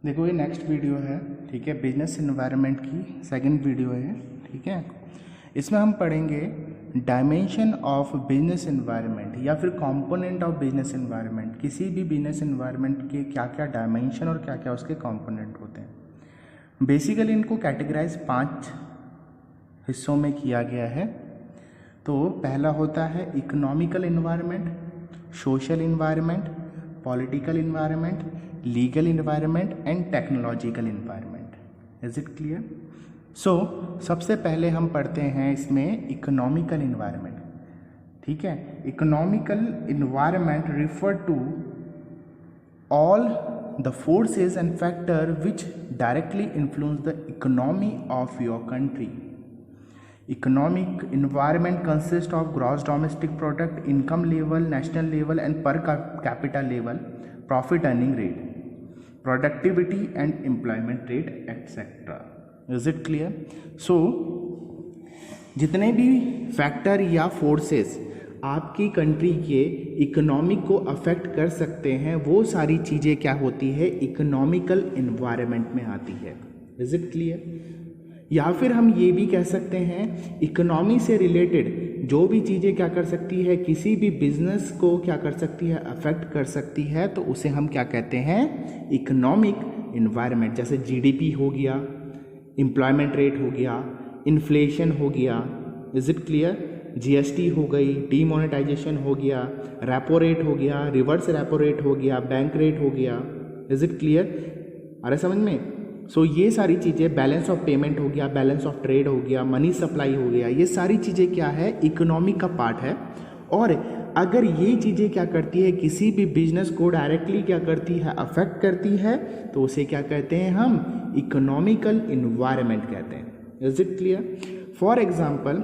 देखो ये next video है, ठीक है। बिजनेस एनवायरनमेंट की सेकंड वीडियो है, ठीक है। इसमें हम पढ़ेंगे डायमेंशन ऑफ बिजनेस एनवायरनमेंट या फिर कंपोनेंट ऑफ बिजनेस एनवायरनमेंट। किसी भी बिजनेस एनवायरनमेंट के क्या क्या डायमेंशन और क्या क्या उसके कंपोनेंट होते हैं। बेसिकली इनको कैटेगराइज 5 हिस्सों में किया गया है। तो पहला होता है economical environment, social environment, political environment, legal environment and technological environment. Is it clear? So सबसे पहले हम पढ़ते हैं इसमें इकोनॉमिकल एनवायरनमेंट, ठीक है। Economical environment refer to all the forces and factor which directly influence the economy of your country. Economic environment consists of gross domestic product, income level, national level and per capita level, profit earning rate, productivity and employment rate, etc. Is it clear? So जितने भी factor या forces आपकी country के economic को affect कर सकते हैं, वो सारी चीज़ें क्या होती है, इकोनॉमिकल एनवायरनमेंट में आती है। Is it clear? या फिर हम ये भी कह सकते हैं इकोनॉमी से रिलेटेड जो भी चीज़ें क्या कर सकती है, किसी भी बिजनेस को क्या कर सकती है, अफेक्ट कर सकती है, तो उसे हम क्या कहते हैं, इकोनॉमिक एनवायरनमेंट। जैसे जीडीपी हो गया, एम्प्लॉयमेंट रेट हो गया, इन्फ्लेशन हो गया। Is it clear? जीएसटी हो गई, डीमोनेटाइजेशन हो गया, रेपो रेट हो गया, रिवर्स रेपो रेट हो गया, बैंक रेट हो गया। Is it clear? अरे समझ में? सो ये सारी चीज़ें, बैलेंस ऑफ पेमेंट हो गया, बैलेंस ऑफ ट्रेड हो गया, मनी सप्लाई हो गया, ये सारी चीज़ें क्या है, इकोनॉमी का पार्ट है। और अगर ये चीज़ें क्या करती है, किसी भी बिजनेस को डायरेक्टली क्या करती है, अफेक्ट करती है, तो उसे क्या कहते हैं हम, इकोनॉमिकल एनवायरनमेंट कहते हैं। Is it clear? For example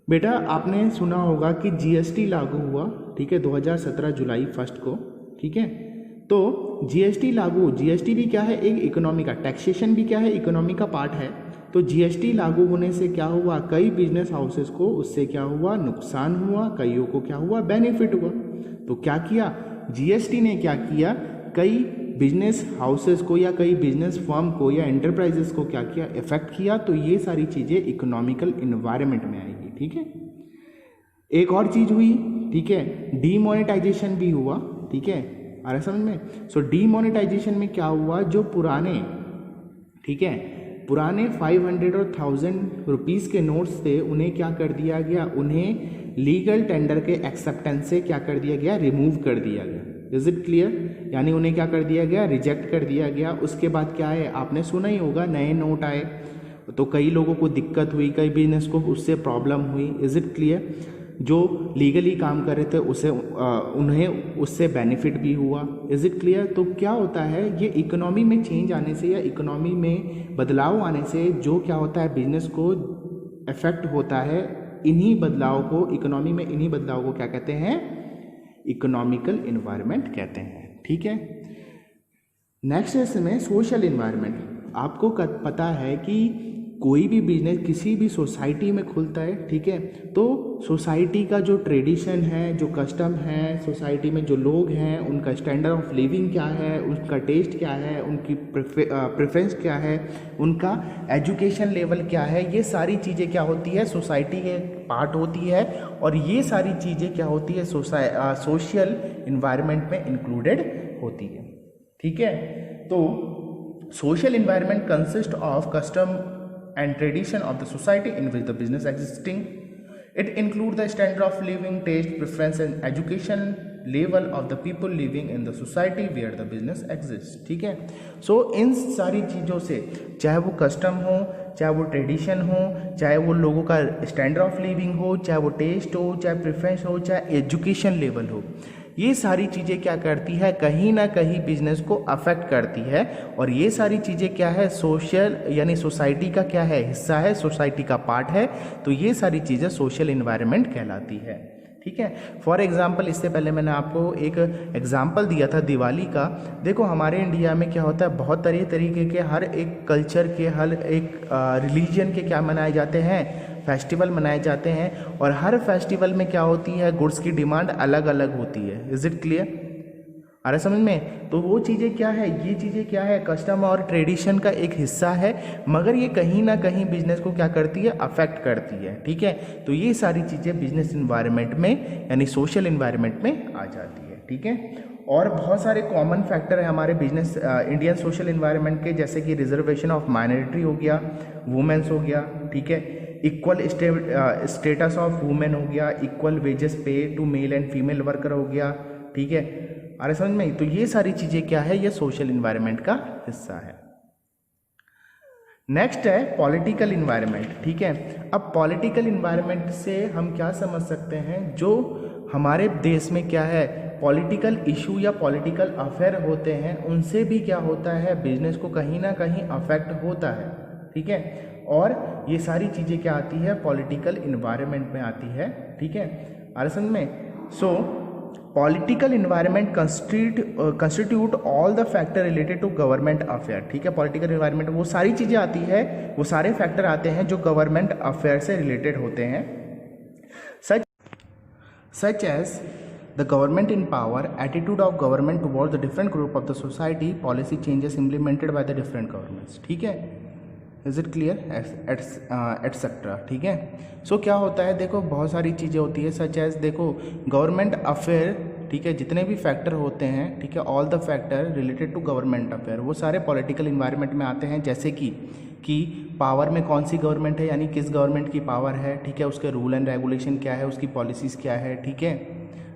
बेटा आपने सुना होगा कि जीएसटी लागू हुआ, ठीक है, 2017 जुलाई 1 को, ठीक है। तो जीएसटी लागू, जीएसटी भी क्या है, एक इकोनॉमी का, टैक्सेशन भी क्या है, इकोनॉमी का पार्ट है। तो जीएसटी लागू होने से क्या हुआ, कई बिजनेस हाउसेस को उससे क्या हुआ, नुकसान हुआ, कईयों को क्या हुआ, बेनिफिट हुआ। तो क्या किया जीएसटी ने, क्या किया, कई बिजनेस हाउसेस को या कई बिजनेस फर्म को या एंटरप्राइजेस को क्या किया, इफेक्ट किया। तो ये सारी चीज़ें इकोनॉमिकल एनवायरनमेंट में आएगी, ठीक है। एक और चीज़ हुई, ठीक है, डीमोनेटाइजेशन भी हुआ, ठीक है, आ रहा समझ में? सो डीमोनेटाइजेशन में क्या हुआ, जो पुराने, ठीक है, पुराने 500 और 1000 रुपीज़ के नोट्स थे, उन्हें क्या कर दिया गया, उन्हें लीगल टेंडर के एक्सेप्टेंस से क्या कर दिया गया, रिमूव कर दिया गया। Is it clear? यानी उन्हें क्या कर दिया गया, रिजेक्ट कर दिया गया। उसके बाद क्या है, आपने सुना ही होगा, नए नोट आए, तो कई लोगों को दिक्कत हुई, कई बिजनेस को उससे प्रॉब्लम हुई। Is it clear? जो लीगली काम कर रहे थे उसे उन्हें उससे बेनिफिट भी हुआ। Is it clear? तो क्या होता है, ये इकोनॉमी में चेंज आने से या इकोनॉमी में बदलाव आने से जो क्या होता है, बिजनेस को इफेक्ट होता है। इन्हीं बदलाव को, इकोनॉमी में इन्हीं बदलाव को क्या कहते हैं, इकोनॉमिकल एनवायरनमेंट कहते हैं, ठीक है। नेक्स्ट है इसमें सोशल एनवायरनमेंट। आपको पता है कि कोई भी बिजनेस किसी भी सोसाइटी में खुलता है, ठीक है, तो सोसाइटी का जो ट्रेडिशन है, जो कस्टम है, सोसाइटी में जो लोग हैं, उनका स्टैंडर्ड ऑफ लिविंग क्या है, उनका टेस्ट क्या है, उनकी प्रेफरेंस क्या है, उनका एजुकेशन लेवल क्या है, ये सारी चीज़ें क्या होती है, सोसाइटी के पार्ट होती है। और ये सारी चीज़ें क्या होती है, सोशल एनवायरनमेंट में इंक्लूडेड होती है, ठीक है। तो social environment consist of custom and tradition of the society in which the business existing. It includes the standard of living, taste, preference and education level of the people living in the society where the business exists, ठीक है। सो इन सारी चीज़ों से, चाहे वो custom हो, चाहे वो ट्रेडिशन हो, चाहे वो लोगों का स्टैंडर्ड ऑफ लिविंग हो, चाहे वो टेस्ट हो, चाहे प्रेफरेंस हो, चाहे एजुकेशन लेवल हो, ये सारी चीज़ें क्या करती है, कहीं ना कहीं बिजनेस को अफेक्ट करती है। और ये सारी चीज़ें क्या है, सोशल यानी सोसाइटी का क्या है, हिस्सा है, सोसाइटी का पार्ट है। तो ये सारी चीज़ें सोशल एनवायरनमेंट कहलाती है, ठीक है। फॉर एग्जांपल, इससे पहले मैंने आपको एक एग्जांपल दिया था दिवाली का। देखो हमारे इंडिया में क्या होता है, बहुत तरीके के हर एक कल्चर के, हर एक रिलीजन के क्या मनाए जाते हैं, फेस्टिवल मनाए जाते हैं। और हर फेस्टिवल में क्या होती है, गुड्स की डिमांड अलग अलग होती है। Is it clear? आ रहा समझ में? तो वो चीज़ें क्या है, ये चीज़ें क्या है, कस्टम और ट्रेडिशन का एक हिस्सा है, मगर ये कहीं ना कहीं बिजनेस को क्या करती है, अफेक्ट करती है। ठीक है, तो ये सारी चीज़ें बिजनेस इन्वायरमेंट में यानी सोशल इन्वायरमेंट में आ जाती है। ठीक है, और बहुत सारे कॉमन फैक्टर है हमारे बिजनेस इंडियन सोशल इन्वायरमेंट के, जैसे कि रिजर्वेशन ऑफ माइनॉरिटी हो गया, वुमेन्स हो गया। ठीक है, इक्वल स्टेटस ऑफ वुमेन हो गया, equal wages pay to male and female worker हो गया। ठीक है, अरे समझ में? तो ये सारी चीज़ें क्या है, ये सोशल इन्वायरमेंट का हिस्सा है। नेक्स्ट है पॉलिटिकल इन्वायरमेंट। ठीक है, अब पॉलिटिकल इन्वायरमेंट से हम क्या समझ सकते हैं, जो हमारे देश में क्या है, पॉलिटिकल इशू या पॉलिटिकल अफेयर होते हैं, उनसे भी क्या होता है, बिजनेस को कहीं ना कहीं अफेक्ट होता है। ठीक है, और ये सारी चीज़ें क्या आती है, पॉलिटिकल इन्वायरमेंट में आती है। ठीक है, आ रहा समझ में? So political environment constitute all the factor related to government affair. ठीक है, पॉलिटिकल इन्वायरमेंट वो सारी चीज़ें आती है, वो सारे फैक्टर आते हैं जो गवर्नमेंट अफेयर से रिलेटेड होते हैं, such as the government in power, attitude of government towards the different group of the society, policy changes implemented by the different governments. ठीक है, इज इट क्लियर, एटसेट्रा। ठीक है, सो क्या होता है, देखो बहुत सारी चीज़ें होती है, सच एज देखो गवर्नमेंट अफेयर। ठीक है, जितने भी फैक्टर होते हैं, ठीक है, all the factor related to government affair वो सारे पॉलिटिकल इन्वायरमेंट में आते हैं, जैसे कि पावर में कौन सी गवर्नमेंट है, यानी किस गवर्नमेंट की पावर है। ठीक है, उसके रूल एंड रेगुलेशन क्या है, उसकी पॉलिसीज़ क्या है। ठीक है,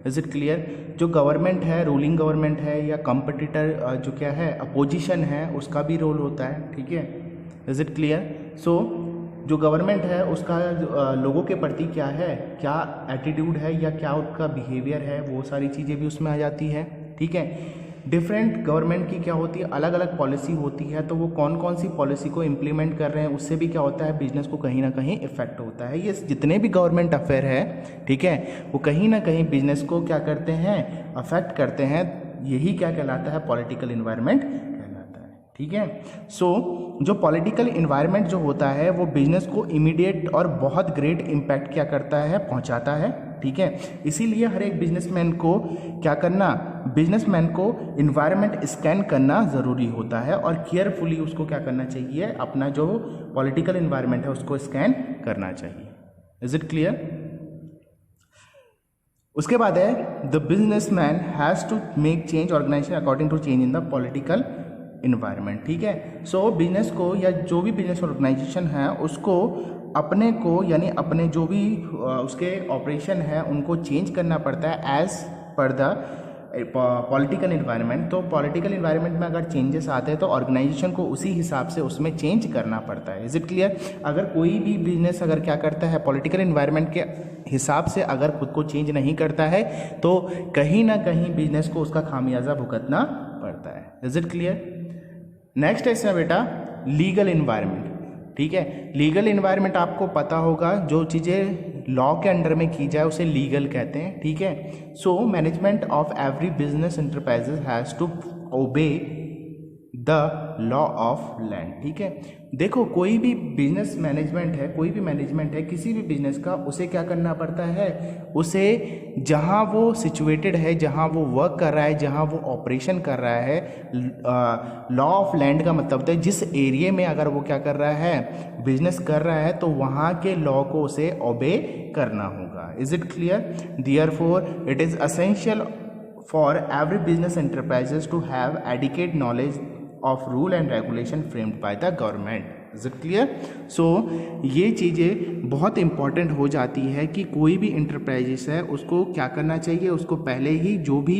इज इट क्लियर? जो गवर्नमेंट है, रूलिंग गवर्नमेंट है या कंपटीटर जो क्या है, अपोजिशन है, उसका भी रोल होता है। ठीक है, इज इट क्लियर? सो जो गवर्नमेंट है उसका लोगों के प्रति क्या है, क्या एटीट्यूड है या क्या उसका बिहेवियर है, वो सारी चीज़ें भी उसमें आ जाती है। ठीक है, डिफरेंट गवर्नमेंट की क्या होती है, अलग अलग पॉलिसी होती है, तो वो कौन कौन सी पॉलिसी को इम्प्लीमेंट कर रहे हैं, उससे भी क्या होता है, बिजनेस को कहीं ना कहीं इफेक्ट होता है। ये जितने भी गवर्नमेंट अफेयर है, ठीक है, वो कहीं ना कहीं बिजनेस को क्या करते हैं, अफेक्ट करते हैं। यही क्या कहलाता है, पॉलिटिकल इन्वायरमेंट कहलाता है। ठीक है, सो जो पॉलिटिकल इन्वायरमेंट जो होता है वो बिजनेस को इमीडिएट और बहुत ग्रेट इम्पैक्ट क्या करता है, पहुंचाता है। ठीक है, इसीलिए हर एक बिजनेसमैन को क्या करना, बिजनेसमैन को इन्वायरमेंट स्कैन करना ज़रूरी होता है और केयरफुली उसको क्या करना चाहिए, अपना जो पॉलिटिकल इन्वायरमेंट है उसको स्कैन करना चाहिए। Is it clear? उसके बाद है the businessman has to make change organisation according to change in the political environment. ठीक है, सो बिजनेस को या जो भी बिजनेस ऑर्गेनाइजेशन है उसको अपने को यानी अपने जो भी उसके ऑपरेशन है उनको चेंज करना पड़ता है as per the political environment. तो पॉलिटिकल इन्वायरमेंट में अगर चेंजेस आते हैं तो ऑर्गेनाइजेशन को उसी हिसाब से उसमें चेंज करना पड़ता है। Is it clear? अगर कोई भी बिजनेस अगर क्या करता है, पॉलिटिकल इन्वायरमेंट के हिसाब से अगर खुद को चेंज नहीं करता है तो कहीं ना कहीं बिजनेस को उसका खामियाजा भुगतना पड़ता है। Is it clear? नेक्स्ट है इसमें बेटा लीगल इन्वायरमेंट। ठीक है, लीगल इन्वायरमेंट आपको पता होगा, जो चीज़ें लॉ के अंडर में की जाए उसे लीगल कहते हैं। ठीक है, so management of every business enterprises has to obey the law of land. ठीक है, देखो कोई भी बिजनेस मैनेजमेंट है, कोई भी मैनेजमेंट है किसी भी बिजनेस का, उसे क्या करना पड़ता है, उसे जहाँ वो सिचुएटेड है, जहाँ वो वर्क कर रहा है, जहाँ वो ऑपरेशन कर रहा है, लॉ ऑफ लैंड का मतलब होता है जिस एरिया में अगर वो क्या कर रहा है, बिजनेस कर रहा है, तो वहाँ के लॉ को उसे ओबे करना होगा। Is it clear? Therefore it is essential for every business enterprises to have adequate knowledge of rule and regulation framed by the government. Is it clear? So ये चीज़ें बहुत इंपॉर्टेंट हो जाती है कि कोई भी इंटरप्राइजेस है उसको क्या करना चाहिए, उसको पहले ही जो भी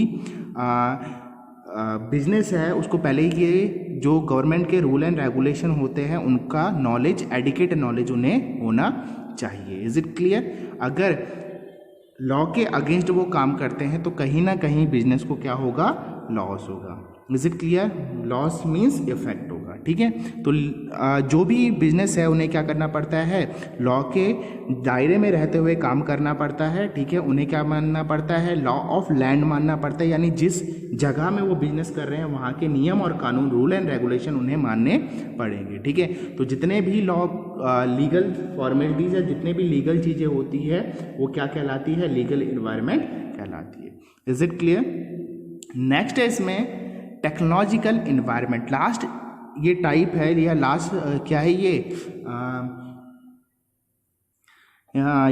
बिजनेस है उसको पहले ही ये जो गवर्नमेंट के रूल एंड रेगुलेशन होते हैं उनका नॉलेज, एडिक्वेट नॉलेज उन्हें होना चाहिए। Is it clear? अगर लॉ के अगेंस्ट वो काम करते हैं तो कहीं ना कहीं बिजनेस को क्या होगा, लॉस होगा। Is it clear? Loss means effect होगा। ठीक है, तो जो भी बिजनेस है उन्हें क्या करना पड़ता है, लॉ के दायरे में रहते हुए काम करना पड़ता है। ठीक है, उन्हें क्या मानना पड़ता है, लॉ ऑफ लैंड मानना पड़ता है, यानी जिस जगह में वो बिजनेस कर रहे हैं वहाँ के नियम और कानून, रूल एंड रेगुलेशन उन्हें मानने पड़ेंगे। ठीक है, तो जितने भी लॉ लीगल फॉर्मेलिटीज है, जितने भी लीगल चीज़ें होती है वो क्या कहलाती है, लीगल इन्वायरमेंट कहलाती है। Is it clear? नेक्स्ट है इसमें टेक्नोलॉजिकल इन्वायरमेंट। लास्ट ये टाइप है या लास्ट क्या है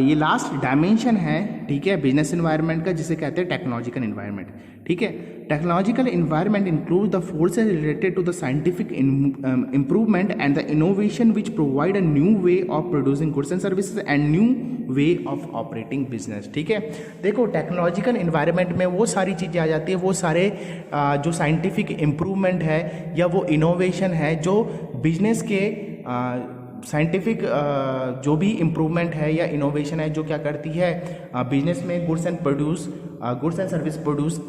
ये लास्ट डायमेंशन है, ठीक है, बिजनेस इन्वायरमेंट का, जिसे कहते हैं टेक्नोलॉजिकल इन्वायरमेंट। ठीक है, technological environment include the forces related to the scientific improvement and the innovation which provide a new way of producing goods and services and new way of operating business. ठीक है, देखो technological environment में वो सारी चीज़ें आ जाती है, वो सारे जो साइंटिफिक इम्प्रूवमेंट है या वो इनोवेशन है जो बिजनेस के साइंटिफिक जो भी इम्प्रूवमेंट है या इनोवेशन है जो क्या करती है बिजनेस में गुड्स एंड सर्विस प्रोड्यूस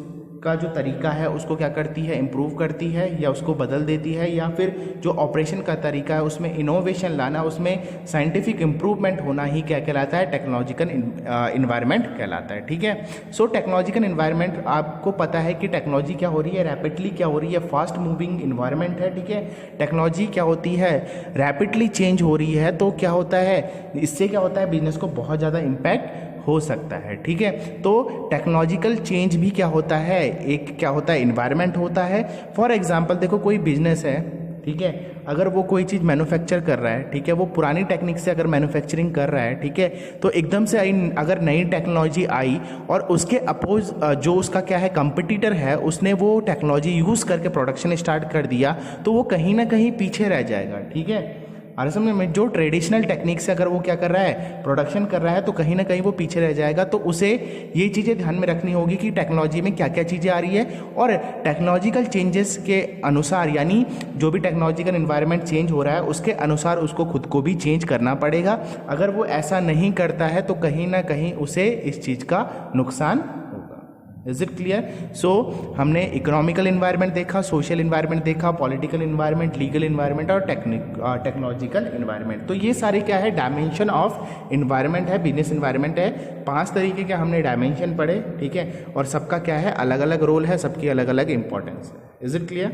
का जो तरीका है उसको क्या करती है, इम्प्रूव करती है या उसको बदल देती है, या फिर जो ऑपरेशन का तरीका है उसमें इनोवेशन लाना, उसमें साइंटिफिक इम्प्रूवमेंट होना ही क्या कहलाता है, टेक्नोलॉजिकल इन्वायरमेंट कहलाता है। ठीक है, सो टेक्नोलॉजिकल इन्वायरमेंट आपको पता है कि टेक्नोलॉजी क्या हो रही है, रैपिडली क्या हो रही है, फास्ट मूविंग इन्वायरमेंट है। ठीक है, टेक्नोलॉजी क्या होती है, रैपिडली चेंज हो रही है, तो क्या होता है, इससे क्या होता है, बिजनेस को बहुत ज़्यादा इम्पैक्ट हो सकता है। ठीक है, तो टेक्नोलॉजिकल चेंज भी क्या होता है, एक क्या होता है, इन्वायरमेंट होता है। फॉर एग्जांपल देखो कोई बिजनेस है, ठीक है, अगर वो कोई चीज़ मैन्युफैक्चर कर रहा है, ठीक है, वो पुरानी टेक्निक से अगर मैन्युफैक्चरिंग कर रहा है, ठीक है, तो एकदम से अगर नई टेक्नोलॉजी आई और उसके अपोज जो उसका क्या है कंपटीटर है, उसने वो टेक्नोलॉजी यूज़ करके प्रोडक्शन स्टार्ट कर दिया, तो वो कहीं ना कहीं पीछे रह जाएगा। ठीक है, और समझ में, जो ट्रेडिशनल टेक्निक से अगर वो क्या कर रहा है, प्रोडक्शन कर रहा है, तो कहीं ना कहीं वो पीछे रह जाएगा। तो उसे ये चीज़ें ध्यान में रखनी होगी कि टेक्नोलॉजी में क्या क्या चीज़ें आ रही है, और टेक्नोलॉजिकल चेंजेस के अनुसार, यानी जो भी टेक्नोलॉजिकल इन्वायरमेंट चेंज हो रहा है उसके अनुसार उसको खुद को भी चेंज करना पड़ेगा। अगर वो ऐसा नहीं करता है तो कहीं ना कहीं उसे इस चीज़ का नुकसान होगा। Is it clear? सो हमने इकोनॉमिकल इन्वायरमेंट देखा, सोशल इन्वायरमेंट देखा, पॉलिटिकल इन्वायरमेंट, लीगल इन्वायरमेंट और टेक्नोलॉजिकल इन्वायरमेंट। तो ये सारे क्या है, डायमेंशन ऑफ इन्वायरमेंट है, बिजनेस इन्वायरमेंट है। 5 तरीके के हमने डायमेंशन पढ़े। ठीक है, और सबका क्या है, अलग अलग रोल है, सबकी अलग अलग इंपॉर्टेंस है। Is it clear?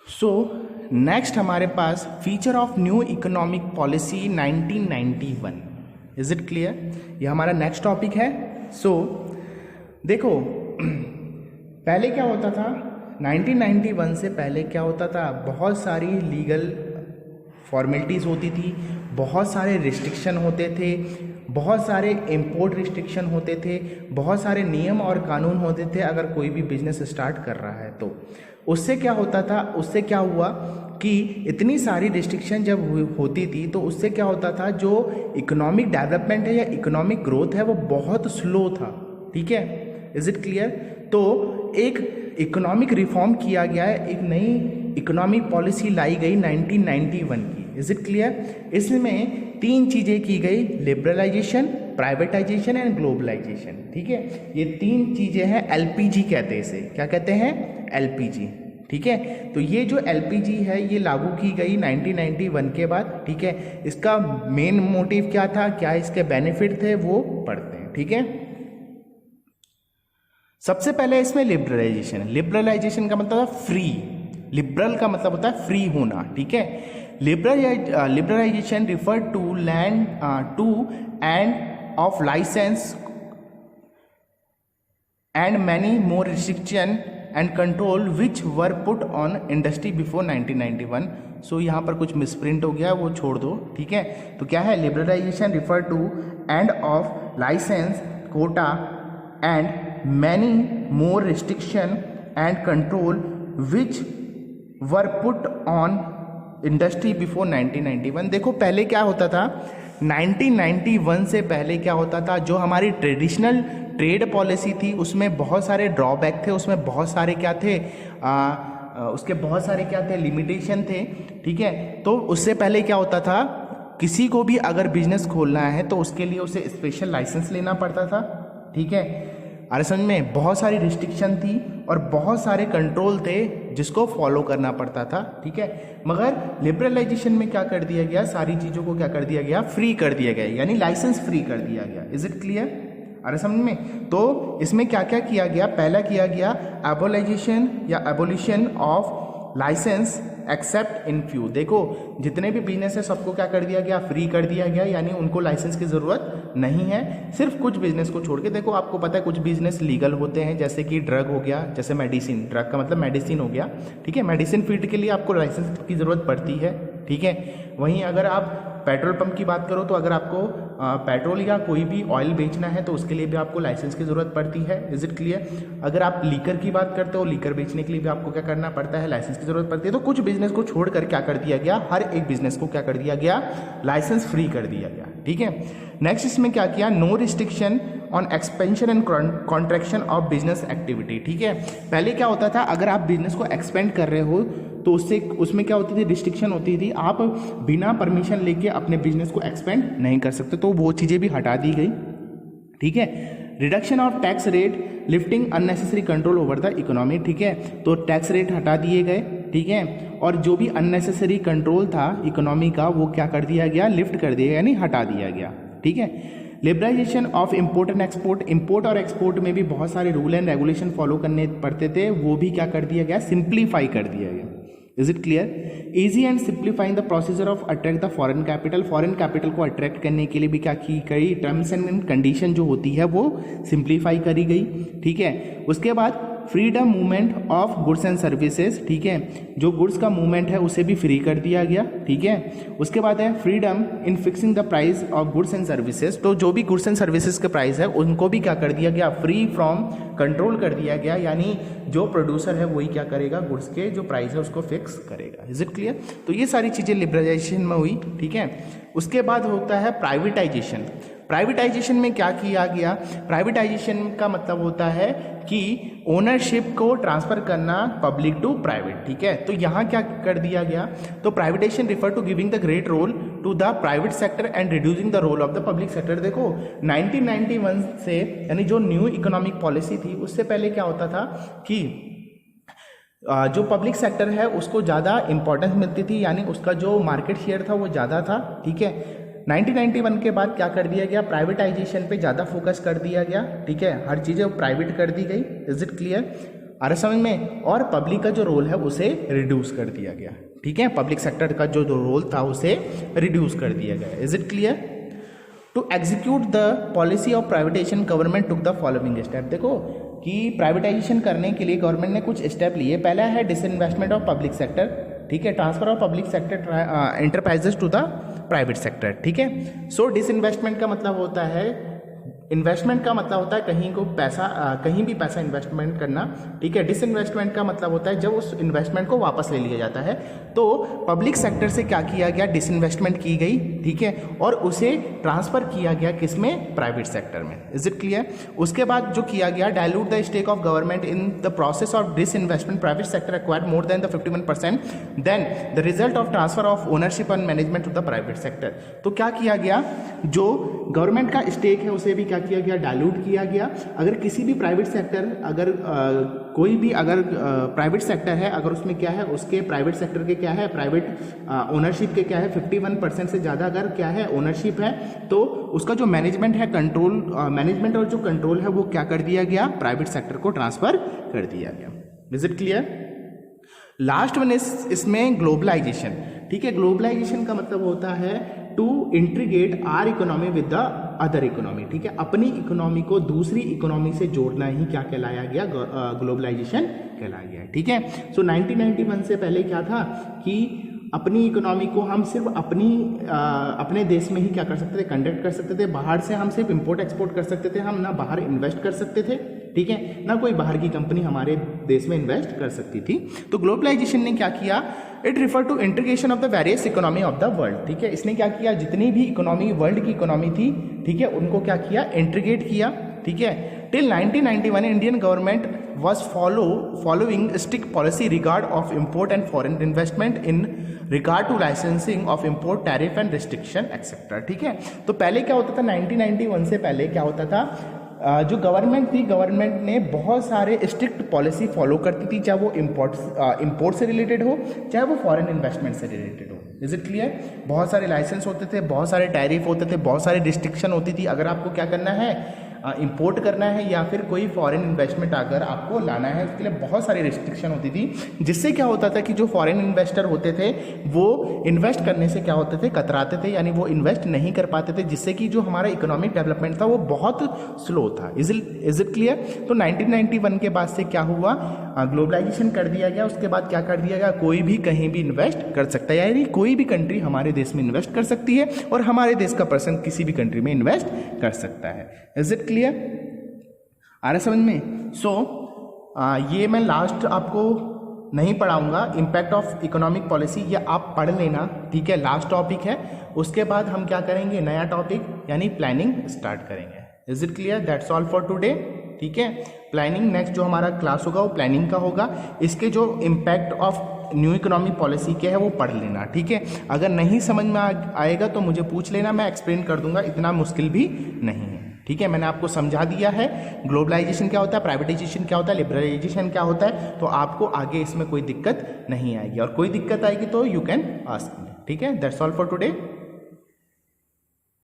So next हमारे पास feature of new economic policy 1991। Is it clear? ये हमारा नेक्स्ट टॉपिक है। सो देखो पहले क्या होता था, 1991 से पहले क्या होता था, बहुत सारी लीगल फॉर्मेलिटीज़ होती थी, बहुत सारे रिस्ट्रिक्शन होते थे, बहुत सारे इंपोर्ट रिस्ट्रिक्शन होते थे, बहुत सारे नियम और कानून होते थे अगर कोई भी बिजनेस स्टार्ट कर रहा है तो। उससे क्या होता था, उससे क्या हुआ कि इतनी सारी रिस्ट्रिक्शन जब होती थी तो उससे क्या होता था, जो इकोनॉमिक डेवलपमेंट है या इकोनॉमिक ग्रोथ है वो बहुत स्लो था। ठीक है, इज इट क्लियर? तो एक इकोनॉमिक रिफॉर्म किया गया है, एक नई इकोनॉमिक पॉलिसी लाई गई 1991 की। Is it clear? इसमें 3 चीज़ें की गई, लिबरलाइजेशन, प्राइवेटाइजेशन एंड ग्लोबलाइजेशन। ठीक है, ये 3 चीज़ें हैं, एलपीजी कहते हैं इसे। क्या कहते हैं? एलपीजी। ठीक है, तो ये जो एलपीजी है ये लागू की गई 1991 के बाद। ठीक है, इसका मेन मोटिव क्या था, क्या इसके बेनिफिट थे, वो पढ़ते हैं। ठीक है, सबसे पहले इसमें लिबरलाइजेशन है। लिबरलाइजेशन का मतलब है फ्री, लिबरल का मतलब होता है फ्री होना। ठीक है, liberalisation refer to land to end of licence and many more restriction and control which were put on industry before 1991। So यहाँ पर कुछ मिसप्रिंट हो गया, वो छोड़ दो। ठीक है, तो क्या है, liberalisation refer to end of licence, quota and many more restriction and control which were put on industry before 1991। देखो पहले क्या होता था, 1991 से पहले क्या होता था, जो हमारी ट्रेडिशनल ट्रेड पॉलिसी थी उसमें बहुत सारे ड्रॉबैक थे, उसमें बहुत सारे क्या थे, उसके बहुत सारे क्या थे, लिमिटेशन थे। ठीक है, तो उससे पहले क्या होता था, किसी को भी अगर बिजनेस खोलना है तो उसके लिए उसे स्पेशल लाइसेंस लेना पड़ता था। ठीक है, अरे समझ में, बहुत सारी रिस्ट्रिक्शन थी और बहुत सारे कंट्रोल थे जिसको फॉलो करना पड़ता था। ठीक है, मगर लिबरलाइजेशन में क्या कर दिया गया, सारी चीज़ों को क्या कर दिया गया, फ्री कर दिया गया, यानी लाइसेंस फ्री कर दिया गया। Is it clear? अरे समझ में, तो इसमें क्या क्या किया गया, पहला किया गया एबोलाइजेशन या abolition of licence except in few. देखो जितने भी बिजनेस है सबको क्या कर दिया गया, फ्री कर दिया गया, यानी उनको लाइसेंस की ज़रूरत नहीं है, सिर्फ कुछ बिजनेस को छोड़ के। देखो आपको पता है कुछ बिजनेस लीगल होते हैं, जैसे कि ड्रग हो गया, जैसे मेडिसिन, ड्रग का मतलब मेडिसिन हो गया, ठीक है। मेडिसिन फील्ड के लिए आपको लाइसेंस की ज़रूरत पड़ती है, ठीक है। वहीं अगर आप पेट्रोल पंप की बात करो तो अगर आपको पेट्रोल या कोई भी ऑयल बेचना है तो उसके लिए भी आपको लाइसेंस की ज़रूरत पड़ती है। Is it clear? अगर आप लीकर की बात करते हो, लीकर बेचने के लिए भी आपको क्या करना पड़ता है, लाइसेंस की ज़रूरत पड़ती है। तो कुछ बिजनेस को छोड़कर क्या कर दिया गया, हर एक बिजनेस को क्या कर दिया गया, लाइसेंस फ्री कर दिया गया, ठीक है। नेक्स्ट इसमें क्या किया, no restriction on expansion and contraction of business activity, ठीक है। पहले क्या होता था, अगर आप बिजनेस को एक्सपेंड कर रहे हो तो उसमें क्या होती थी, रिस्ट्रिक्शन होती थी, आप बिना परमिशन लेके अपने बिजनेस को एक्सपेंड नहीं कर सकते, तो वो चीज़ें भी हटा दी गई, ठीक है। Reduction of tax rate, lifting unnecessary control over the economy, ठीक है। तो टैक्स रेट हटा दिए गए, ठीक है। और जो भी अननेसेसरी कंट्रोल था इकोनॉमी का वो क्या कर दिया गया, लिफ्ट कर दिया, यानी हटा दिया गया, ठीक है। Liberalisation of import and export, import और एक्सपोर्ट में भी बहुत सारे रूल एंड रेगुलेशन फॉलो करने पड़ते थे, वो भी क्या कर दिया गया, सिंप्लीफाई कर दिया गया। Is it clear? Easy and simplifying the procedure of attract the foreign capital, foreign capital को अट्रैक्ट करने के लिए भी क्या की गई, टर्म्स एंड कंडीशन जो होती है वो सिंप्लीफाई करी गई, ठीक है। उसके बाद freedom movement of goods and services, ठीक है, जो गुड्स का मूवमेंट है उसे भी फ्री कर दिया गया, ठीक है। उसके बाद है freedom in fixing the price of goods and services, तो जो भी गुड्स एंड सर्विसेज के प्राइस है उनको भी क्या कर दिया गया, फ्री फ्रॉम कंट्रोल कर दिया गया, यानी जो प्रोड्यूसर है वही क्या करेगा, गुड्स के जो प्राइस है उसको फिक्स करेगा। Is it clear? तो ये सारी चीज़ें लिबरलाइजेशन में हुई, ठीक है। उसके बाद होता है प्राइवेटाइजेशन। प्राइवेटाइजेशन में क्या किया गया, प्राइवेटाइजेशन का मतलब होता है कि ओनरशिप को ट्रांसफर करना पब्लिक टू प्राइवेट, ठीक है। तो यहाँ क्या कर दिया गया, तो privatisation refer to giving the great role to the private sector and reducing the role of the public sector. देखो 1991 से, यानी जो न्यू इकोनॉमिक पॉलिसी थी, उससे पहले क्या होता था कि जो पब्लिक सेक्टर है उसको ज़्यादा इंपॉर्टेंस मिलती थी, यानी उसका जो मार्केट शेयर था वो ज़्यादा था, ठीक है। 1991 के बाद क्या कर दिया गया, प्राइवेटाइजेशन पे ज़्यादा फोकस कर दिया गया, ठीक है। हर चीज़ें प्राइवेट कर दी गई। Is it clear? आ रहा समझ में? और पब्लिक का जो रोल है उसे रिड्यूस कर दिया गया, ठीक है। पब्लिक सेक्टर का जो रोल था उसे रिड्यूस कर दिया गया। Is it clear? To execute the policy of privatisation government took the following step. देखो कि प्राइवेटाइजेशन करने के लिए गवर्नमेंट ने कुछ स्टेप लिए। पहला है डिसइन्वेस्टमेंट ऑफ पब्लिक सेक्टर, ठीक है, transfer of public sector enterprises to the private sector, ठीक है। सो डिसइन्वेस्टमेंट का मतलब होता है, इन्वेस्टमेंट का मतलब होता है कहीं को पैसा कहीं भी पैसा इन्वेस्टमेंट करना, ठीक है। डिसइन्वेस्टमेंट का मतलब होता है जब उस इन्वेस्टमेंट को वापस ले लिया जाता है। तो पब्लिक सेक्टर से क्या किया गया, डिसइन्वेस्टमेंट की गई, ठीक है, और उसे ट्रांसफर किया गया किसमें, प्राइवेट सेक्टर में। Is it clear? उसके बाद जो किया गया, dilute the stake of government in the process of disinvestment, private sector acquired more than the 51%, then the result of transfer of ownership and management to the private sector. तो क्या किया गया, जो गवर्नमेंट का स्टेक है उसे भी क्या किया गया, डायलूट किया गया। अगर किसी भी प्राइवेट सेक्टर, अगर कोई भी अगर प्राइवेट सेक्टर है, अगर उसमें क्या है, उसके प्राइवेट सेक्टर के क्या है, प्राइवेट ओनरशिप के क्या है, 51% से ज़्यादा अगर क्या है ओनरशिप है, तो उसका जो मैनेजमेंट है, कंट्रोल मैनेजमेंट और जो कंट्रोल है वो क्या कर दिया गया, प्राइवेट सेक्टर को ट्रांसफर कर दिया गया। Is it clear? Last one is इसमें ग्लोबलाइजेशन, ठीक है। ग्लोबलाइजेशन का मतलब होता है to integrate our economy with the other economy, ठीक है। अपनी इकोनॉमी को दूसरी इकोनॉमी से जोड़ना ही क्या कहलाया गया, ग्लोबलाइजेशन कहलाया गया, ठीक है। सो 1991 से पहले क्या था कि अपनी इकोनॉमी को हम सिर्फ अपने देश में ही क्या कर सकते थे, कंडक्ट कर सकते थे। बाहर से हम सिर्फ इंपोर्ट एक्सपोर्ट कर सकते थे, हम ना बाहर इन्वेस्ट कर सकते थे, ठीक है, ना कोई बाहर की कंपनी हमारे देश में इन्वेस्ट कर सकती थी। तो ग्लोबलाइजेशन ने क्या किया, it refer to integration of the various economy of the world, ठीक है। इसने क्या किया, जितनी भी इकोनॉमी वर्ल्ड की इकोनॉमी थी, ठीक है, उनको क्या किया, इंटीग्रेट किया, ठीक है। Till 1991 Indian government was following strict policy regard of import and foreign investment in regard to licensing of import, tariff and restriction etc, ठीक है। तो पहले क्या होता था, 1991 से पहले क्या होता था, जो गवर्नमेंट थी, गवर्नमेंट ने बहुत सारे स्ट्रिक्ट पॉलिसी फॉलो करती थी, चाहे वो इंपोर्ट से रिलेटेड हो, चाहे वो फॉरेन इन्वेस्टमेंट से रिलेटेड हो। Is it clear? बहुत सारे लाइसेंस होते थे, बहुत सारे टैरिफ होते थे, बहुत सारी रिस्ट्रिक्शन होती थी। अगर आपको क्या करना है, इंपोर्ट करना है या फिर कोई फॉरेन इन्वेस्टमेंट अगर आपको लाना है, उसके लिए बहुत सारी रिस्ट्रिक्शन होती थी, जिससे क्या होता था कि जो फॉरेन इन्वेस्टर होते थे वो इन्वेस्ट करने से क्या होते थे, कतराते थे, यानी वो इन्वेस्ट नहीं कर पाते थे, जिससे कि जो हमारा इकोनॉमिक डेवलपमेंट था वो बहुत स्लो था। Is it clear? तो 1991 के बाद से क्या हुआ, ग्लोबलाइजेशन कर दिया गया। उसके बाद क्या कर दिया गया, कोई भी कहीं भी इन्वेस्ट कर सकता है, यानी कोई भी कंट्री हमारे देश में इन्वेस्ट कर सकती है और हमारे देश का पर्सन किसी भी कंट्री में इन्वेस्ट कर सकता है। Is it clear? आ रहा समझ में? ये मैं लास्ट आपको नहीं पढ़ाऊंगा, इम्पैक्ट ऑफ इकोनॉमिक पॉलिसी, ये आप पढ़ लेना, ठीक है, लास्ट टॉपिक है। उसके बाद हम क्या करेंगे, नया टॉपिक यानी प्लानिंग स्टार्ट करेंगे। Is it clear? That's all for today, ठीक है। प्लानिंग नेक्स्ट जो हमारा क्लास होगा वो प्लानिंग का होगा। इसके जो impact of new economic policy के है वो पढ़ लेना, ठीक है। अगर नहीं समझ में आएगा तो मुझे पूछ लेना, मैं एक्सप्लेन कर दूंगा, इतना मुश्किल भी नहीं है, ठीक है। मैंने आपको समझा दिया है ग्लोबलाइजेशन क्या होता है, प्राइवेटाइजेशन क्या होता है, लिबरलाइजेशन क्या होता है, तो आपको आगे इसमें कोई दिक्कत नहीं आएगी, और कोई दिक्कत आएगी तो यू कैन आस्क मी, ठीक है। That's all for today.